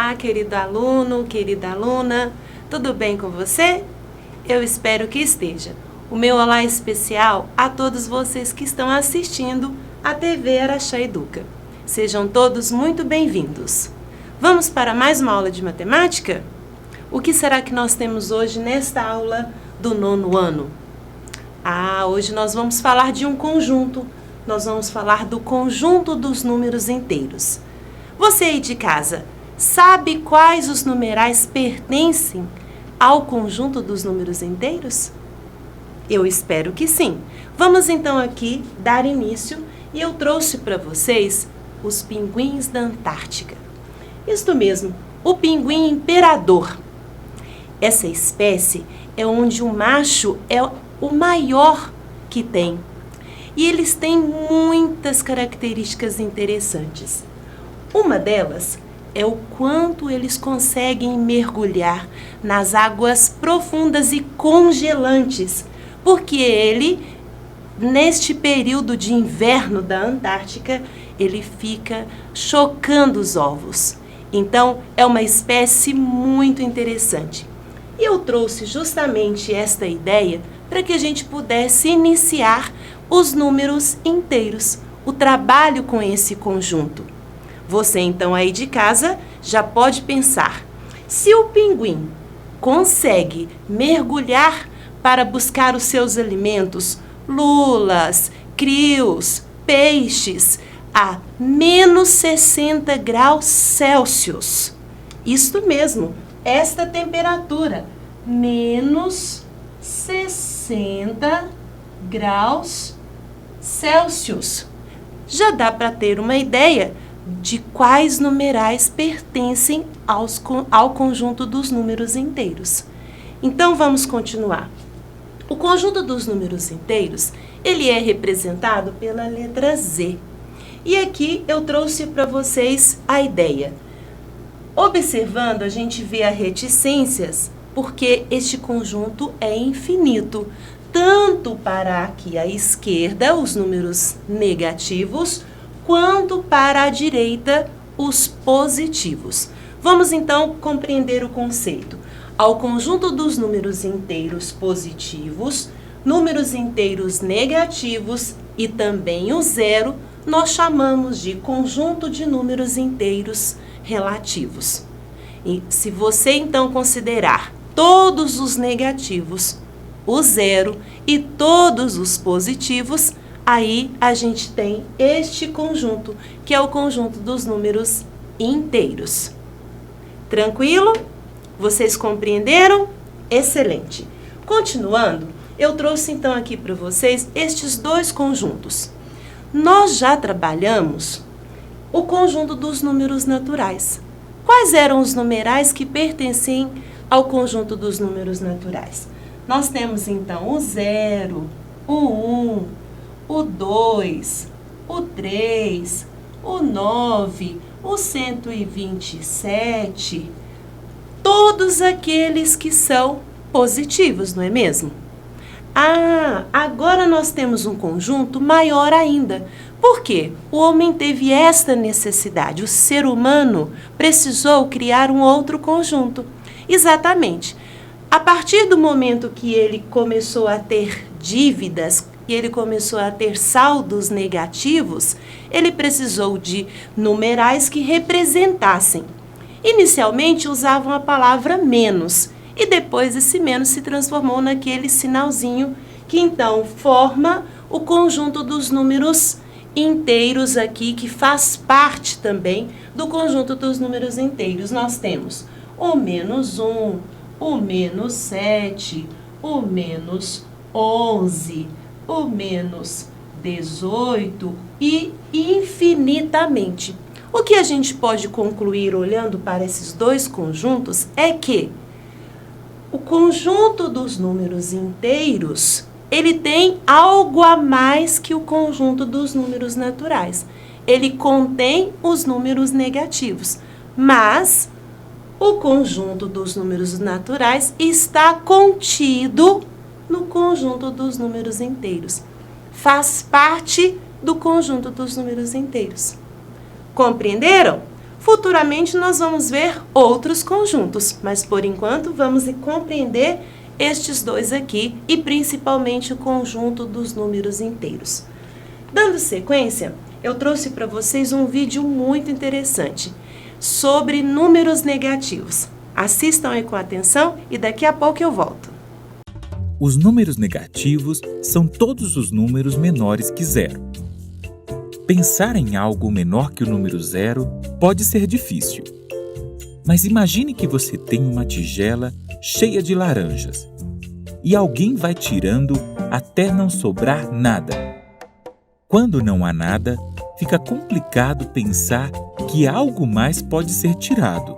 Olá, querido aluno, querida aluna, tudo bem com você? Eu espero que esteja. O meu olá especial a todos vocês que estão assistindo a TV Araxá Educa. Sejam todos muito bem-vindos. Vamos para mais uma aula de matemática? O que será que nós temos hoje nesta aula do 9º ano? Hoje nós vamos falar de um conjunto. Nós vamos falar do conjunto dos números inteiros. Você aí de casa, sabe quais os numerais pertencem ao conjunto dos números inteiros? Eu espero que sim. Vamos então aqui dar início e eu trouxe para vocês os pinguins da Antártica. Isto mesmo, o pinguim imperador. Essa espécie é onde o macho é o maior que tem. E eles têm muitas características interessantes. Uma delas é o quanto eles conseguem mergulhar nas águas profundas e congelantes, porque ele, neste período de inverno da Antártica, ele fica chocando os ovos. Então, é uma espécie muito interessante. E eu trouxe justamente esta ideia para que a gente pudesse iniciar os números inteiros, o trabalho com esse conjunto. Você, então, aí de casa, já pode pensar, se o pinguim consegue mergulhar para buscar os seus alimentos, lulas, crios, peixes, a menos 60 graus Celsius. Isto mesmo, esta temperatura, menos 60 graus Celsius. Já dá para ter uma ideia de quais numerais pertencem ao conjunto dos números inteiros. Então, vamos continuar. O conjunto dos números inteiros, ele é representado pela letra Z. E aqui eu trouxe para vocês a ideia. Observando, a gente vê as reticências, porque este conjunto é infinito, tanto para aqui à esquerda, os números negativos, quanto para a direita, os positivos. Vamos então compreender o conceito. Ao conjunto dos números inteiros positivos, números inteiros negativos e também o zero, nós chamamos de conjunto de números inteiros relativos. E se você então considerar todos os negativos, o zero e todos os positivos, aí a gente tem este conjunto, que é o conjunto dos números inteiros. Tranquilo? Vocês compreenderam? Excelente! Continuando, eu trouxe então aqui para vocês estes dois conjuntos. Nós já trabalhamos o conjunto dos números naturais. Quais eram os numerais que pertencem ao conjunto dos números naturais? Nós temos então o 0, o 1, o 2, o 3, o 9, o 127, todos aqueles que são positivos, não é mesmo? Agora nós temos um conjunto maior ainda. Por quê? O homem teve esta necessidade, o ser humano precisou criar um outro conjunto. Exatamente. A partir do momento que ele começou a ter dívidas, e ele começou a ter saldos negativos, ele precisou de numerais que representassem. Inicialmente usavam a palavra menos, e depois esse menos se transformou naquele sinalzinho que então forma o conjunto dos números inteiros aqui, que faz parte também do conjunto dos números inteiros. Nós temos o menos 1, o menos 7, o menos 11, o menos 18 e infinitamente. O que a gente pode concluir olhando para esses dois conjuntos é que o conjunto dos números inteiros, ele tem algo a mais que o conjunto dos números naturais. Ele contém os números negativos, mas o conjunto dos números naturais está contido no conjunto dos números inteiros. Faz parte do conjunto dos números inteiros. Compreenderam? Futuramente nós vamos ver outros conjuntos, mas por enquanto vamos compreender estes dois aqui e principalmente o conjunto dos números inteiros. Dando sequência, eu trouxe para vocês um vídeo muito interessante sobre números negativos. Assistam aí com atenção e daqui a pouco eu volto. Os números negativos são todos os números menores que zero. Pensar em algo menor que o número zero pode ser difícil. Mas imagine que você tem uma tigela cheia de laranjas e alguém vai tirando até não sobrar nada. Quando não há nada, fica complicado pensar que algo mais pode ser tirado.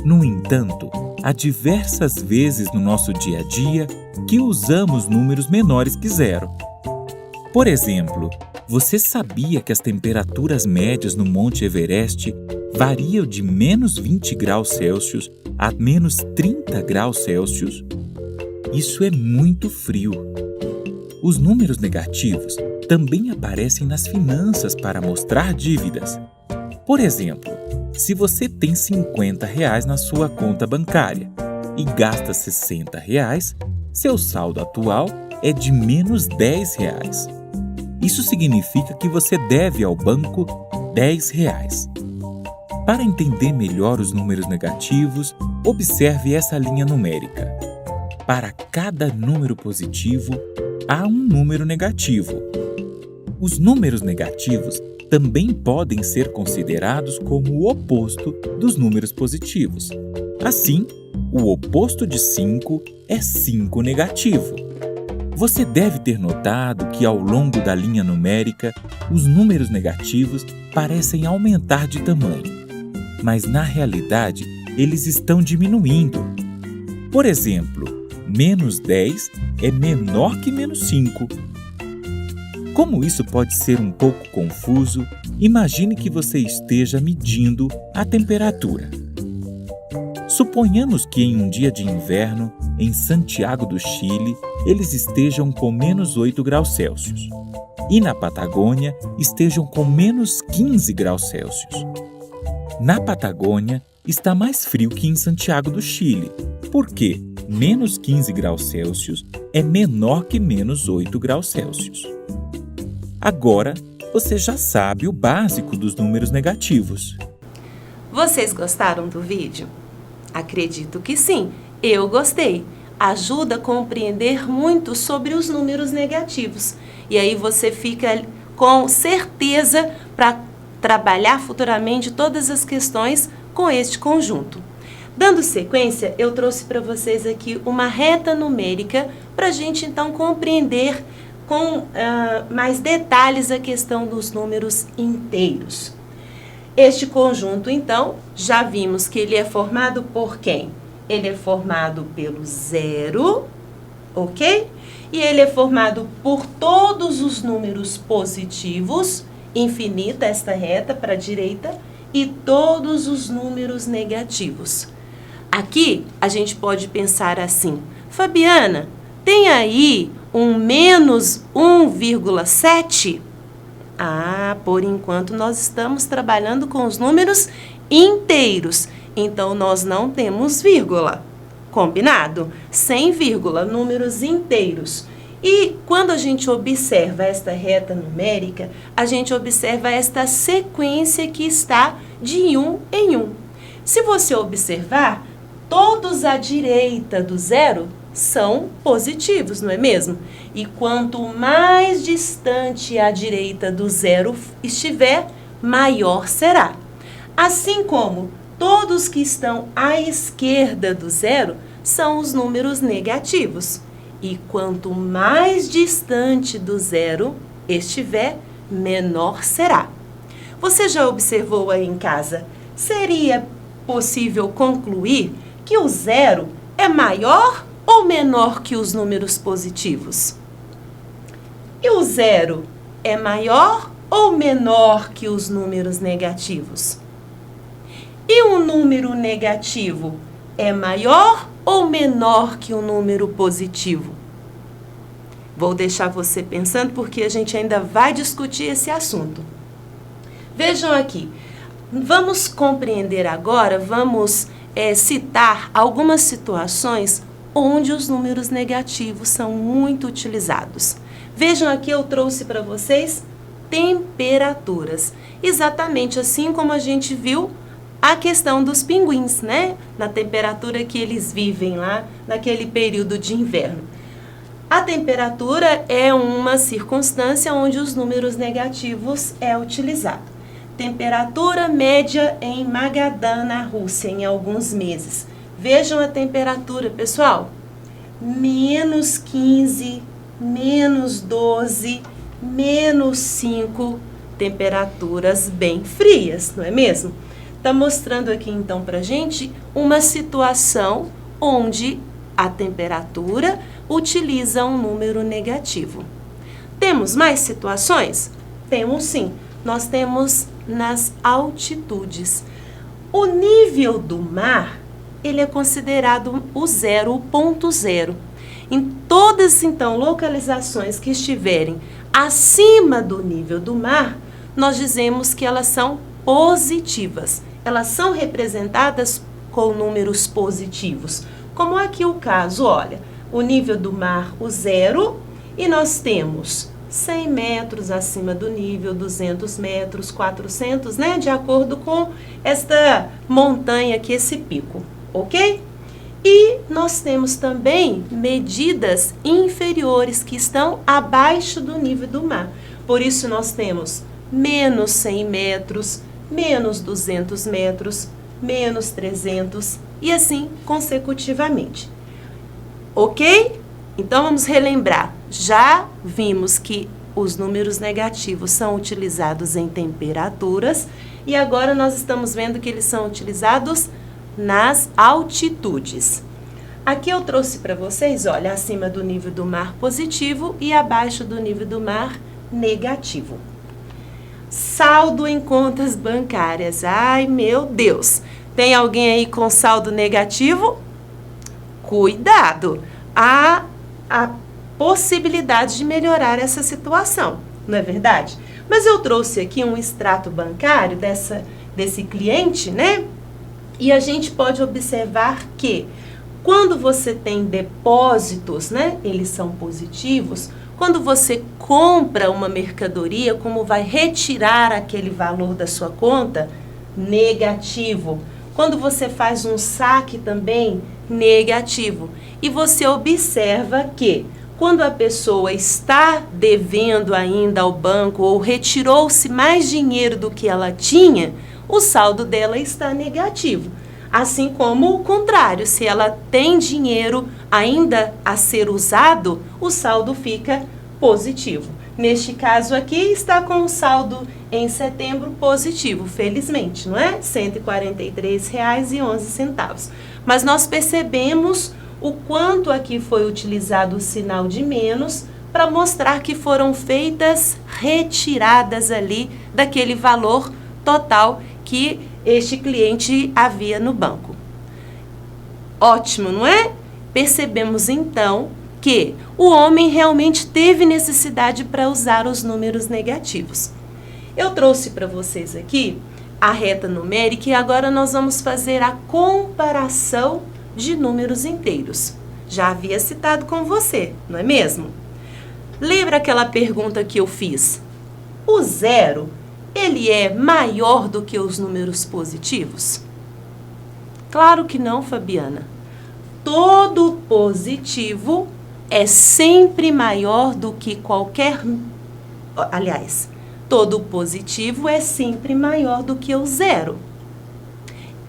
No entanto, há diversas vezes no nosso dia a dia que usamos números menores que zero. Por exemplo, você sabia que as temperaturas médias no Monte Everest variam de menos 20 graus Celsius a menos 30 graus Celsius? Isso é muito frio. Os números negativos também aparecem nas finanças para mostrar dívidas. Por exemplo, se você tem R$50 na sua conta bancária e gasta R$60, seu saldo atual é de menos R$10. Isso significa que você deve ao banco R$10. Para entender melhor os números negativos, observe essa linha numérica. Para cada número positivo, há um número negativo. Os números negativos também podem ser considerados como o oposto dos números positivos. Assim, o oposto de 5 é 5 negativo. Você deve ter notado que ao longo da linha numérica, os números negativos parecem aumentar de tamanho, mas na realidade eles estão diminuindo. Por exemplo, menos 10 é menor que menos 5. Como isso pode ser um pouco confuso, imagine que você esteja medindo a temperatura. Suponhamos que em um dia de inverno, em Santiago do Chile, eles estejam com menos 8 graus Celsius e na Patagônia estejam com menos 15 graus Celsius. Na Patagônia está mais frio que em Santiago do Chile, porque menos 15 graus Celsius é menor que menos 8 graus Celsius. Agora, você já sabe o básico dos números negativos. Vocês gostaram do vídeo? Acredito que sim, eu gostei. Ajuda a compreender muito sobre os números negativos. E aí você fica com certeza para trabalhar futuramente todas as questões com este conjunto. Dando sequência, eu trouxe para vocês aqui uma reta numérica para a gente então compreender com mais detalhes a questão dos números inteiros. Este conjunto, então, já vimos que ele é formado por quem? Ele é formado pelo zero, ok? E ele é formado por todos os números positivos, infinita esta reta para a direita, e todos os números negativos. Aqui, a gente pode pensar assim, Fabiana, tem aí um menos 1,7? Por enquanto nós estamos trabalhando com os números inteiros, então nós não temos vírgula. Combinado? Sem vírgula, números inteiros. E quando a gente observa esta reta numérica, a gente observa esta sequência que está de 1 em 1. Se você observar, todos à direita do zero são positivos, não é mesmo? E quanto mais distante à direita do zero estiver, maior será. Assim como todos que estão à esquerda do zero são os números negativos. E quanto mais distante do zero estiver, menor será. Você já observou aí em casa? Seria possível concluir que o zero é maior ou menor que os números positivos? E o zero é maior ou menor que os números negativos? E um número negativo é maior ou menor que um número positivo? Vou deixar você pensando porque a gente ainda vai discutir esse assunto. Vejam aqui, Vamos compreender agora, vamos citar algumas situações onde os números negativos são muito utilizados. Vejam aqui, eu trouxe para vocês temperaturas. Exatamente assim como a gente viu a questão dos pinguins, né? Na temperatura que eles vivem lá naquele período de inverno. A temperatura é uma circunstância onde os números negativos é utilizado. Temperatura média em Magadan, na Rússia, em alguns meses. Vejam a temperatura, pessoal. -15, -12, -5, temperaturas bem frias, não é mesmo? Está mostrando aqui, então, para a gente uma situação onde a temperatura utiliza um número negativo. Temos mais situações? Temos sim. Nós temos nas altitudes. O nível do mar, ele é considerado o zero, o ponto zero. Em todas, então, localizações que estiverem acima do nível do mar, nós dizemos que elas são positivas. Elas são representadas com números positivos. Como aqui o caso, olha, o nível do mar, o zero, e nós temos 100 metros acima do nível, 200 metros, 400, né? De acordo com esta montanha aqui, esse pico, ok? E nós temos também medidas inferiores que estão abaixo do nível do mar. Por isso, nós temos menos 100 metros, menos 200 metros, menos 300 e assim consecutivamente. Ok? Então, vamos relembrar. Já vimos que os números negativos são utilizados em temperaturas e agora nós estamos vendo que eles são utilizados nas altitudes. Aqui eu trouxe para vocês, olha, acima do nível do mar positivo e abaixo do nível do mar negativo. Saldo em contas bancárias. Ai, meu Deus! Tem alguém aí com saldo negativo? Cuidado! Há a possibilidade de melhorar essa situação, não é verdade? Mas eu trouxe aqui um extrato bancário desse cliente, né? E a gente pode observar que quando você tem depósitos, né? Eles são positivos. Quando você compra uma mercadoria, como vai retirar aquele valor da sua conta? Negativo. Quando você faz um saque também, negativo. E você observa que quando a pessoa está devendo ainda ao banco ou retirou-se mais dinheiro do que ela tinha, o saldo dela está negativo. Assim como o contrário, se ela tem dinheiro ainda a ser usado, o saldo fica positivo. Neste caso aqui, está com o saldo em setembro positivo, felizmente, não é? R$ 143,11. Mas nós percebemos o quanto aqui foi utilizado o sinal de menos para mostrar que foram feitas retiradas ali daquele valor total que este cliente havia no banco. Ótimo, não é? Percebemos então que o homem realmente teve necessidade para usar os números negativos. Eu trouxe para vocês aqui a reta numérica e agora nós vamos fazer a comparação de números inteiros. Já havia citado com você, não é mesmo? Lembra aquela pergunta que eu fiz? O zero, ele é maior do que os números positivos? Claro que não, Fabiana. Todo positivo é sempre maior do que qualquer... Aliás, todo positivo é sempre maior do que o zero.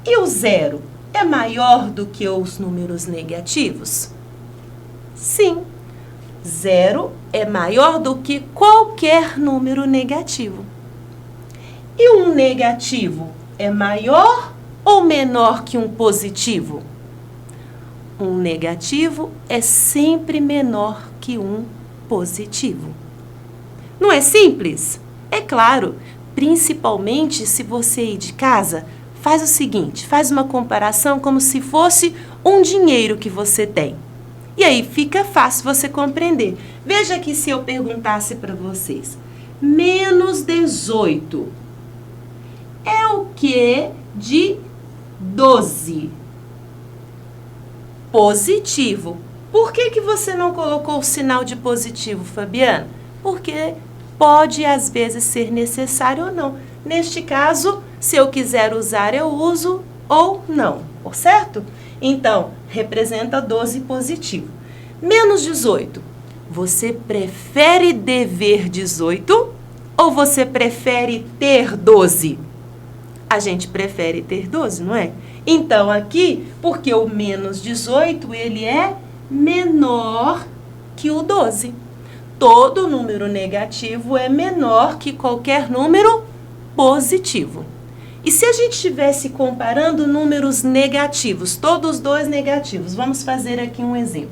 E o zero é maior do que os números negativos? Sim, zero é maior do que qualquer número negativo. E um negativo é maior ou menor que um positivo? Um negativo é sempre menor que um positivo. Não é simples? É claro, principalmente se você ir de casa, faz o seguinte, faz uma comparação como se fosse um dinheiro que você tem. E aí fica fácil você compreender. Veja aqui se eu perguntasse para vocês. -18 é o que de 12. Positivo. Por que você não colocou o sinal de positivo, Fabiana? Porque pode, às vezes, ser necessário ou não. Neste caso, se eu quiser usar, eu uso ou não, certo? Então, representa 12 positivo. Menos 18. Você prefere dever 18 ou você prefere ter 12? A gente prefere ter 12, não é? Então, aqui, porque o menos 18, ele é menor que o 12. Todo número negativo é menor que qualquer número positivo. E se a gente estivesse comparando números negativos, todos dois negativos, vamos fazer aqui um exemplo.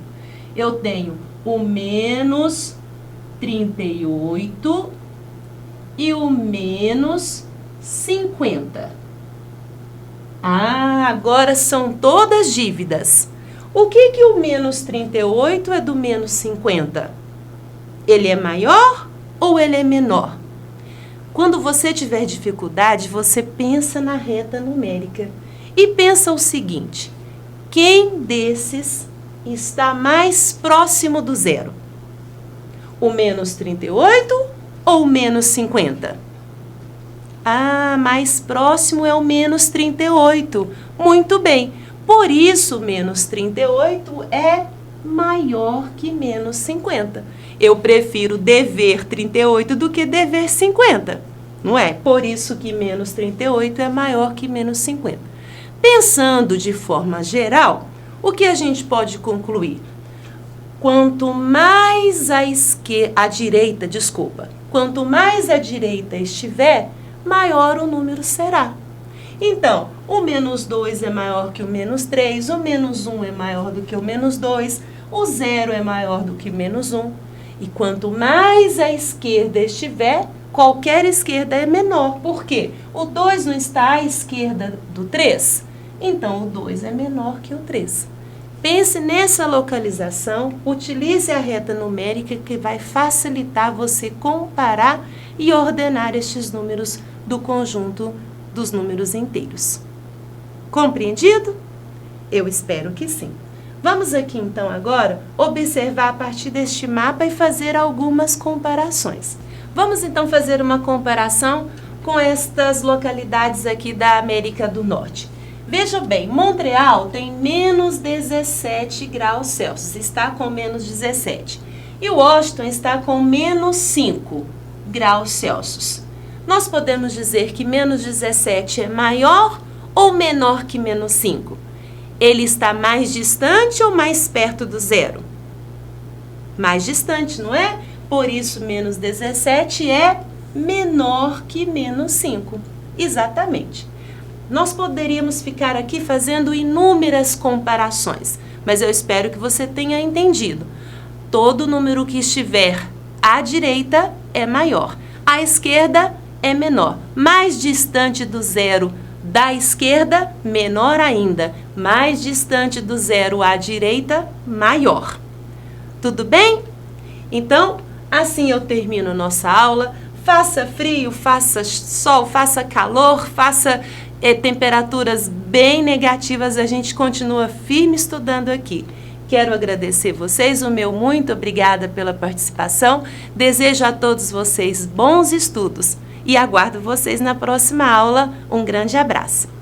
Eu tenho o menos 38 e o menos 50. Agora são todas dívidas. O que o menos 38 é do menos 50? Ele é maior ou ele é menor? Quando você tiver dificuldade, você pensa na reta numérica e pensa o seguinte: quem desses está mais próximo do zero? O menos 38 ou o menos 50? Mais próximo é o menos 38. Muito bem. Por isso, menos 38 é maior que menos 50. Eu prefiro dever 38 do que dever 50, não é? Por isso que menos 38 é maior que menos 50. Pensando de forma geral, o que a gente pode concluir? Quanto mais quanto mais a direita estiver, maior o número será. Então, o menos 2 é maior que o menos 3, o menos 1 é maior do que o menos 2, o 0 é maior do que menos 1. E quanto mais a esquerda estiver, qualquer esquerda é menor. Por quê? O 2 não está à esquerda do 3? Então, o 2 é menor que o 3. Pense nessa localização, utilize a reta numérica que vai facilitar você comparar e ordenar estes números do conjunto dos números inteiros. Compreendido? Eu espero que sim. Vamos aqui então agora observar a partir deste mapa e fazer algumas comparações. Vamos então fazer uma comparação com estas localidades aqui da América do Norte. Veja bem, Montreal tem menos 17 graus Celsius, está com menos 17. E Washington está com menos 5 graus Celsius. Nós podemos dizer que menos 17 é maior ou menor que menos 5? Ele está mais distante ou mais perto do zero? Mais distante, não é? Por isso, menos 17 é menor que menos 5. Exatamente. Nós poderíamos ficar aqui fazendo inúmeras comparações, mas eu espero que você tenha entendido. Todo número que estiver à direita é maior, à esquerda é menor. Mais distante do zero da esquerda, menor ainda. Mais distante do zero à direita, maior. Tudo bem? Então, assim eu termino nossa aula. Faça frio, faça sol, faça calor, faça temperaturas bem negativas, a gente continua firme estudando aqui. Quero agradecer vocês, o meu muito obrigada pela participação. Desejo a todos vocês bons estudos e aguardo vocês na próxima aula. Um grande abraço.